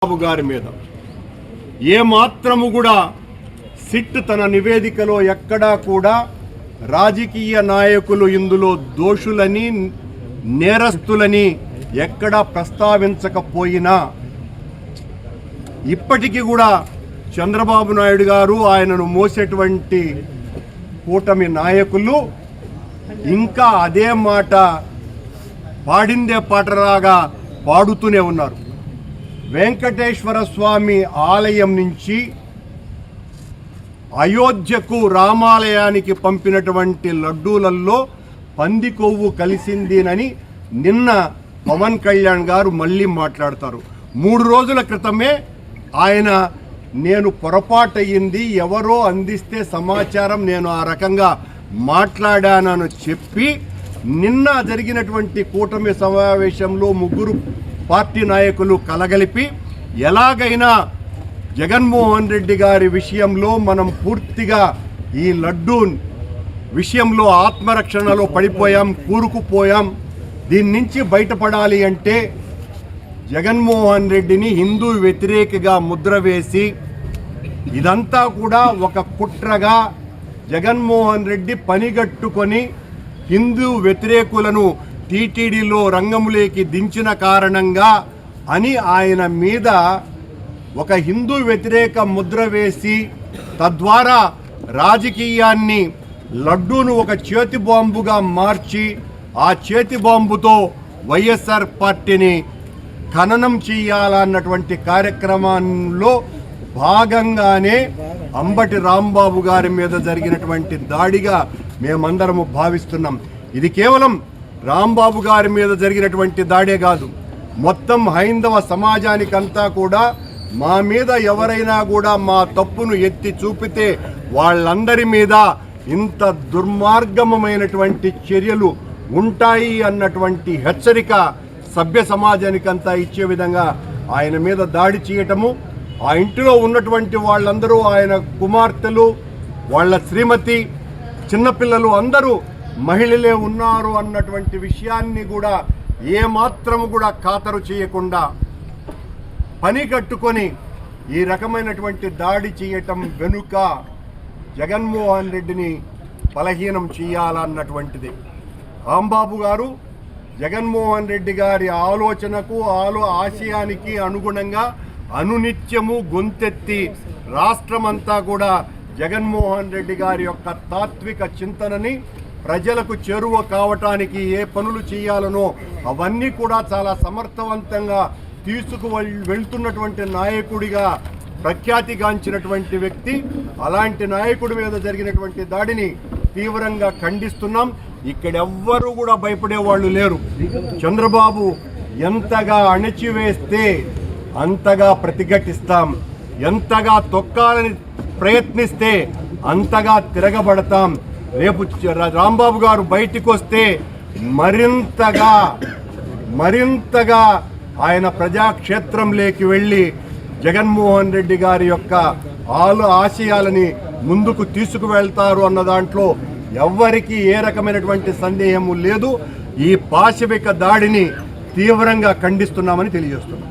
బాబు గారి మీద ఏమాత్రము కూడా సిట్ తన నివేదికలో ఎక్కడా కూడా రాజకీయ నాయకులు ఇందులో దోషులని నేరస్తులని ఎక్కడా ప్రస్తావించకపోయినా ఇప్పటికీ కూడా చంద్రబాబు నాయుడు గారు ఆయనను మోసేటువంటి కూటమి నాయకులు ఇంకా అదే మాట పాడిందే పాటలాగా పాడుతూనే ఉన్నారు. వెంకటేశ్వర స్వామి ఆలయం నుంచి అయోధ్యకు రామాలయానికి పంపినటువంటి లడ్డూలలో పంది కొవ్వు కలిసిందినని నిన్న పవన్ కళ్యాణ్ గారు మళ్ళీ మాట్లాడతారు. 3 రోజుల క్రితమే ఆయన నేను పొరపాటయ్యింది, ఎవరో అందిస్తే సమాచారం నేను ఆ రకంగా మాట్లాడానని చెప్పి నిన్న జరిగినటువంటి కూటమి సమావేశంలో 3 పార్టీ నాయకులు కలగలిపి ఎలాగైనా జగన్మోహన్ రెడ్డి గారి విషయంలో మనం పూర్తిగా ఈ లడ్డూ విషయంలో ఆత్మరక్షణలో పడిపోయాం, కూరుకుపోయాం, దీని నుంచి బయటపడాలి అంటే జగన్మోహన్ రెడ్డిని హిందూ వ్యతిరేకగా ముద్ర వేసి ఇదంతా కూడా ఒక కుట్రగా జగన్మోహన్ రెడ్డి పనిగట్టుకొని హిందూ వ్యతిరేకులను టీటీడీలో రంగంలోకి దించిన కారణంగా అని ఆయన మీద ఒక హిందూ వ్యతిరేక ముద్ర వేసి తద్వారా రాజకీయాన్ని లడ్డూను ఒక చేతి బాంబుగా మార్చి ఆ చేతి బాంబుతో వైఎస్ఆర్ పార్టీని ఖననం చేయాలన్నటువంటి కార్యక్రమంలో భాగంగానే అంబటి రాంబాబు గారి మీద జరిగినటువంటి దాడిగా మేమందరము భావిస్తున్నాం. ఇది కేవలం రాంబాబు గారి మీద జరిగినటువంటి దాడే కాదు, మొత్తం హైందవ సమాజానికంతా కూడా మా మీద ఎవరైనా కూడా మా తప్పును ఎత్తి చూపితే వాళ్ళందరి మీద ఇంత దుర్మార్గమైనటువంటి చర్యలు ఉంటాయి అన్నటువంటి హెచ్చరిక సభ్య సమాజానికంతా ఇచ్చే విధంగా ఆయన మీద దాడి చేయటము, ఆ ఇంటిలో ఉన్నటువంటి వాళ్ళందరూ ఆయన కుమార్తెలు, వాళ్ళ శ్రీమతి, చిన్నపిల్లలు అందరూ మహిళలే ఉన్నారు అన్నటువంటి విషయాన్ని కూడా ఏమాత్రము కూడా ఖాతరు చేయకుండా పని కట్టుకొని ఈ రకమైనటువంటి దాడి చేయటం వెనుక జగన్మోహన్ రెడ్డిని బలహీనం చేయాలన్నటువంటిది. రాంబాబు గారు జగన్మోహన్ రెడ్డి గారి ఆలోచనకు ఆశయానికి అనుగుణంగా అనునిత్యము గొంతెత్తి రాష్ట్రమంతా కూడా జగన్మోహన్ రెడ్డి గారి యొక్క తాత్విక చింతనని ప్రజలకు చేరువ కావటానికి ఏ పనులు చేయాలనో అవన్నీ కూడా చాలా సమర్థవంతంగా వెళ్తున్నటువంటి నాయకుడిగా ప్రఖ్యాతిగాంచినటువంటి వ్యక్తి. అలాంటి నాయకుడి మీద జరిగినటువంటి దాడిని తీవ్రంగా ఖండిస్తున్నాం. ఇక్కడెవ్వరూ కూడా భయపడే వాళ్ళు లేరు. చంద్రబాబు ఎంతగా అణచివేస్తే అంతగా ప్రతిఘటిస్తాం, ఎంతగా తొక్కాలని ప్రయత్నిస్తే అంతగా తిరగబడతాం. రేపు రాంబాబు గారు బయటికి వస్తే మరింతగా ఆయన ప్రజాక్షేత్రంలోకి వెళ్ళి జగన్మోహన్ రెడ్డి గారి యొక్క ఆశయాలని ముందుకు తీసుకువెళ్తారు అన్న దాంట్లో ఎవ్వరికీ ఏ రకమైనటువంటి సందేహము లేదు. ఈ పాశవిక దాడిని తీవ్రంగా ఖండిస్తున్నామని తెలియజేస్తున్నాం.